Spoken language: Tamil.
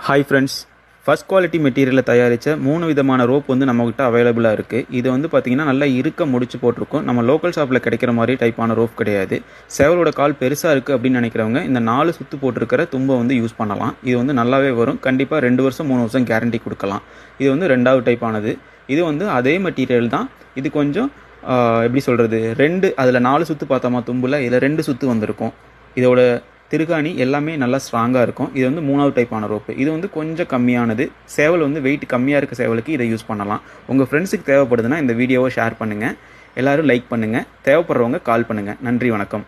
ஹாய் ஃப்ரெண்ட்ஸ், ஃபர்ஸ்ட் குவாலிட்டி மெட்டீரியலில் தயாரித்த 3 விதமான ரோப் வந்து நம்மகிட்ட அவைலபிளாக இருக்குது. இது வந்து பார்த்திங்கன்னா நல்லா இருக்க முடிச்சு போட்டிருக்கும். நம்ம லோக்கல் ஷாப்பில் கிடைக்கிற மாதிரி டைப்பான ரோப் கிடையாது. சேவலோட கால் பெருசாக இருக்குது அப்படின்னு நினைக்கிறவங்க இந்த 4 சுற்று போட்டிருக்கிற தும்பை வந்து யூஸ் பண்ணலாம். இது வந்து நல்லாவே வரும். கண்டிப்பாக 2 வருஷம் 3 வருஷம் கேரண்டி கொடுக்கலாம். இது வந்து 2வது டைப்பானது. இது வந்து அதே மெட்டீரியல் தான். இது கொஞ்சம் எப்படி சொல்கிறது, அதில் 4 சுற்று பார்த்தோமா தும்பில், இதில் 2 சுற்று வந்திருக்கும். இதோட திருகாணி எல்லாமே நல்லா ஸ்ட்ராங்காக இருக்கும். இது வந்து 3வது டைப்பான ரோப்பு. இது வந்து கொஞ்சம் கம்மியானது. சேவல் வந்து வெயிட் கம்மியாக இருக்க சேவலுக்கு இதை யூஸ் பண்ணலாம். உங்கள் ஃப்ரெண்ட்ஸுக்கு தேவைப்படுதுன்னா இந்த வீடியோவை ஷேர் பண்ணுங்கள். எல்லோரும் லைக் பண்ணுங்கள். தேவைப்படுறவங்க கால் பண்ணுங்கள். நன்றி, வணக்கம்.